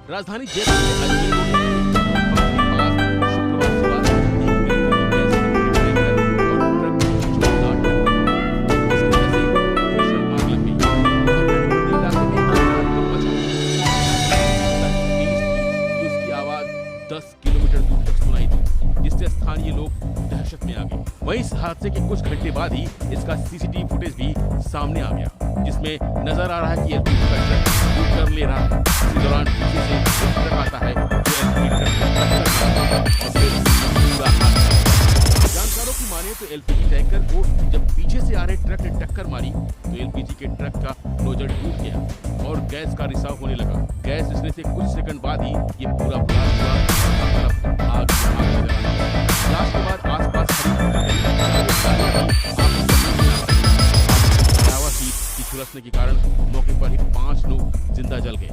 राजधानी जयपुर के अजमेर रोड के पास शुक्रवार सुबह एक एलपीजी गैस टैंकर और ट्रक की जोरदार टक्कर, जिसकी वजह से भीषण आग लग गई। इलाके में उसकी आवाज 10 किलोमीटर दूर तक सुनाई दी, जिससे स्थानीय लोग दहशत में आ गए। वहीं इस हादसे के कुछ घंटे बाद ही इसका सीसीटीवी फुटेज भी सामने आ गया, जिसमें नजर आ रहा है कि एलपीजी का ट्रक टूट कर ले रहा है। इसी दौरान पीछे से एक ट्रक आता है जो एलपीजी ट्रक को टक्कर मारता है और फिर पूरा हादसा। जानकारों की माने तो एलपीजी टैंकर को जब पीछे से आ रहे ट्रक ने टक्कर मारी तो एलपीजी के ट्रक का नोजल टूट गया और गैस का रिसाव होने लगा। गैस रिसने से कुछ सेकंड बाद ही ये पूरा ब्लास्ट हुआ और हर तरफ आग नजर आने लगी। ब्लास्ट के बाद आसपास झुलसने के कारण मौके पर ही 5 लोग जिंदा जल गए,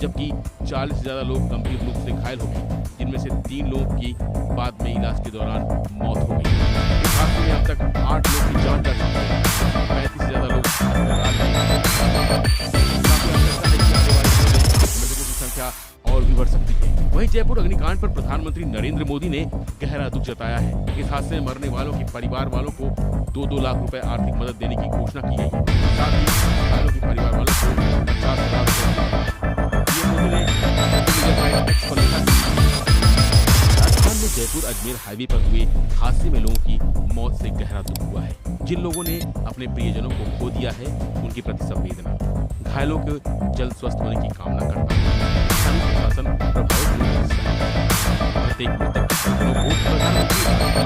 जबकि 40 से ज्यादा लोग गंभीर रूप से घायल हो गए, जिनमें से 3 लोगों की बाद में इलाज के दौरान मौत हो गई। इस हादसे में अब तक 8 लोग की जान जा चुकी है, 35 से ज्यादा लोग अस्पताल में। मृतकों की संख्या और भी बढ़ सकती है। वहीं जयपुर अग्निकांड पर प्रधानमंत्री नरेंद्र मोदी ने गहरा दुख जताया है। इस हादसे में मरने वालों के परिवार वालों को 2-2 लाख रुपए आर्थिक मदद देने की घोषणा की गई है। साथ ही घायलों के परिवार वालों को 50,000 रुपए राजस्थान में जयपुर अजमेर हाईवे पर हुए हादसे में लोगों की मौत से गहरा दुख हुआ है। जिन लोगों ने अपने प्रियजनों को खो दिया है, उनके प्रति संवेदना। घायलों के जल्द स्वस्थ होने की कामना करता है। स्थानीय प्रशासन प्रभावित लोगों की सहायता करे। प्रत्येक मृतक के परिजनों को प्रधानमंत्री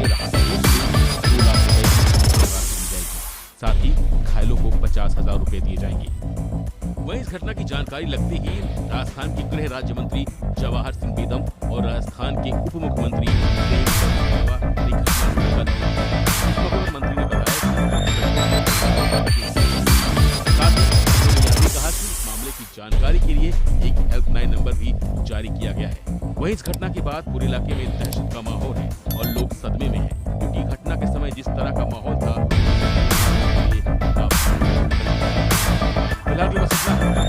राहत कोष से 2 लाख रुपए की राशि दी जाएगी। साथ ही घायलों को 50,000 रुपए दिए जाएंगे। वहीं इस घटना की जानकारी लगते ही राजस्थान के गृह राज्य मंत्री जवाहर सिंह बेदम और राजस्थान के उप मुख्यमंत्री मंत्री ने बताया की जानकारी के लिए एक हेल्पलाइन नंबर भी जारी किया गया है। वहीं इस घटना के बाद पूरे इलाके में दहशत का माहौल है और लोग सदमे में हैं, क्योंकि घटना के समय जिस तरह का माहौल था फिलहाल बस इतना।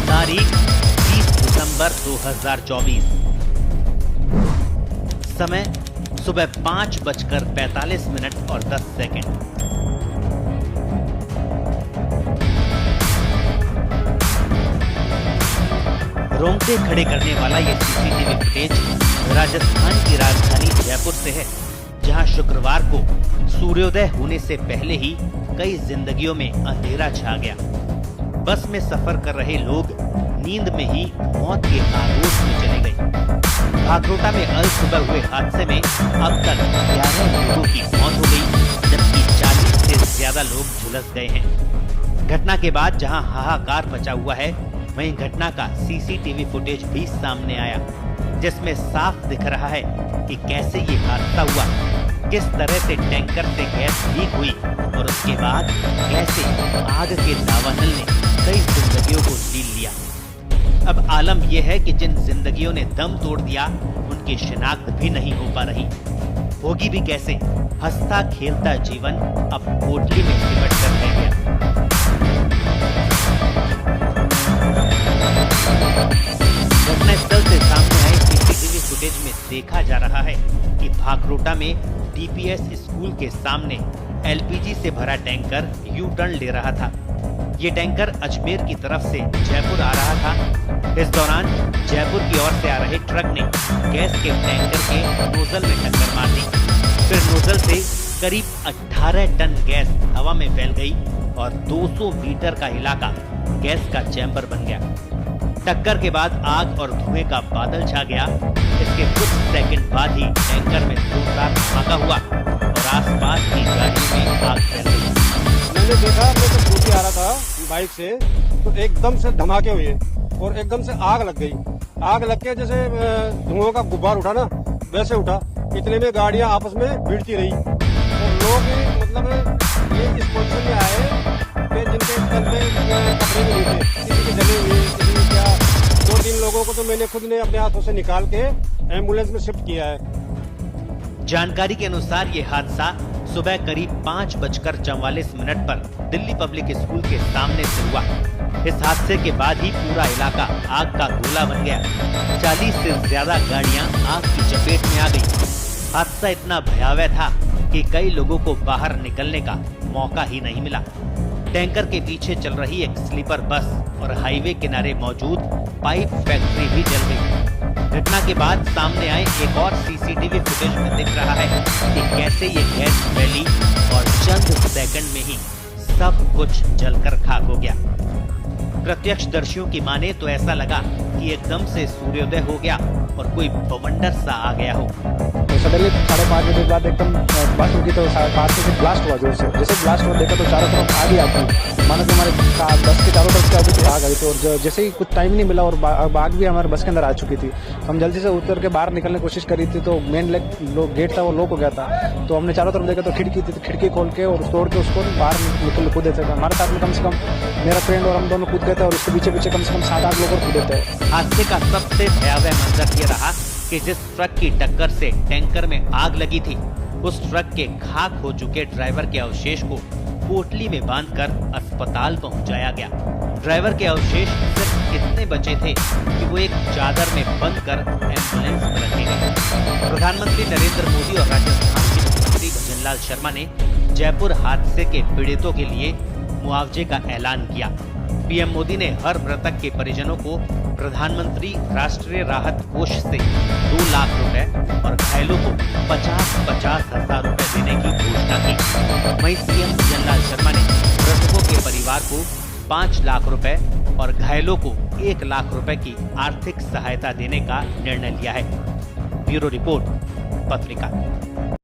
तारीख 30 दिसंबर 2024, समय सुबह 5:45 और 10 सेकंड। रोंगटे खड़े करने वाला ये सीसीटीवी फुटेज राजस्थान की राजधानी जयपुर से है, जहां शुक्रवार को सूर्योदय होने से पहले ही कई जिंदगियों में अंधेरा छा गया। बस में सफर कर रहे लोग नींद में ही मौत के आगोश में चले गए। भागरोटा में अल सुबह हुए हादसे में अब तक 11 लोगों की मौत हो गई, जबकि 40 से ज्यादा लोग झुलस गए हैं। घटना के बाद जहां हाहाकार मचा हुआ है, वहीं घटना का सीसीटीवी फुटेज भी सामने आया, जिसमें साफ दिख रहा है कि कैसे ये हादसा हुआ, किस तरह से टैंकर से गैस लीक हुई और उसके बाद कैसे आग के दावानल ने कई जिंदगियों को छीन लिया। अब आलम यह है कि जिन जिंदगियों ने दम तोड़ दिया, उनकी शिनाख्त भी नहीं हो पा रही। होगी भी कैसे? हंसता खेलता जीवन अब पोटली में सिमट कर रह गया। घटनास्थल से सामने आए सीसीटीवी फुटेज में देखा जा रहा है कि भागरोटा में डीपीएस स्कूल के सामने एलपीजी से भरा टैंकर यू टर्न ले रहा था। ये टैंकर अजमेर की तरफ से जयपुर आ रहा था। इस दौरान जयपुर की ओर से आ रहे ट्रक ने गैस के टैंकर के नोजल में टक्कर मार दी। फिर नोजल से करीब 18 टन गैस हवा में फैल गई और 200 मीटर का इलाका गैस का चैम्बर बन गया। टक्कर के बाद आग और धुएं का बादल छा गया। इसके कुछ सेकंड बाद ही टैंकर में जोरदार धमाका हुआ और आसपास की गाड़ियों में आग फैल गई। मैंने देखा, मैं जब स्कूटी आ रहा था बाइक से, तो एकदम से धमाके हुए और एकदम से आग लग गई। आग लग के जैसे धुआं का गुब्बार उठा ना, वैसे उठा। इतने में गाड़ियां आपस में भिड़ती रही और लोग मतलब ये इस पोजीशन में आए लोगों को तो मैंने खुद ने अपने हाथों से निकाल के एम्बुलेंस में शिफ्ट किया है। जानकारी के अनुसार ये हादसा सुबह करीब 5:44 पर दिल्ली पब्लिक स्कूल के सामने से हुआ। इस हादसे के बाद ही पूरा इलाका आग का गोला बन गया। 40 से ज्यादा गाड़ियां आग की चपेट में आ गई। हादसा इतना भयावह था कि कई लोगों को बाहर निकलने का मौका ही नहीं मिला। टैंकर के पीछे चल रही एक स्लीपर बस और हाईवे किनारे मौजूद पाइप फैक्ट्री भी जल गई। घटना के बाद सामने आए एक और सीसीटीवी फुटेज में दिख रहा है कि कैसे ये गैस फैली और चंद सेकंड में ही सब कुछ जलकर खाक हो गया। प्रत्यक्षदर्शियों की माने तो ऐसा लगा कि एकदम से सूर्योदय हो गया और कोई बवंडर सा आ गया हो। तो सडनली 5:30 बजे के बाद एकदम बस रुकी तो 5 से ब्लास्ट हुआ जोर से। जैसे ब्लास्ट हुआ देखा तो चारों तरफ आग ही आग थी। मानो कि हमारे बस के चारों तरफ से आग आई थी और जैसे ही कुछ टाइम नहीं मिला और आग भी हमारे बस के अंदर आ चुकी थी। हम जल्दी से उतर के बाहर निकलने की कोशिश करी थी तो मेन गेट था वो लॉक हो गया था। तो हमने चारों तरफ देखा तो खिड़की थी, तो खिड़की खोल के और तोड़ के उसको बाहर कूदे थे। हमारे साथ में कम से कम मेरा फ्रेंड और हम दोनों कूद गए थे और उसके पीछे कम से कम 7-8 लोग और कूदे थे। हादसे का सबसे भयावह मंजर ये रहा कि जिस ट्रक की टक्कर से टैंकर में आग लगी थी, उस ट्रक के खाक हो चुके ड्राइवर के अवशेष को पोटली में बांधकर अस्पताल पहुंचाया गया। ड्राइवर के अवशेष सिर्फ इतने बचे थे कि वो एक चादर में बंद कर एम्बुलेंस में रखे गए। प्रधानमंत्री नरेंद्र मोदी और राजस्थान के मुख्यमंत्री भजनलाल शर्मा ने जयपुर हादसे के पीड़ितों के लिए मुआवजे का ऐलान किया। पीएम मोदी ने हर मृतक के परिजनों को प्रधानमंत्री राष्ट्रीय राहत कोष से 2 लाख रुपए और घायलों को 50-50 हजार रुपए देने की घोषणा की। वहीं सीएम भजनलाल शर्मा ने मृतकों के परिवार को 5 लाख रुपए और घायलों को 1 लाख रुपए की आर्थिक सहायता देने का निर्णय लिया है। ब्यूरो रिपोर्ट, पत्रिका।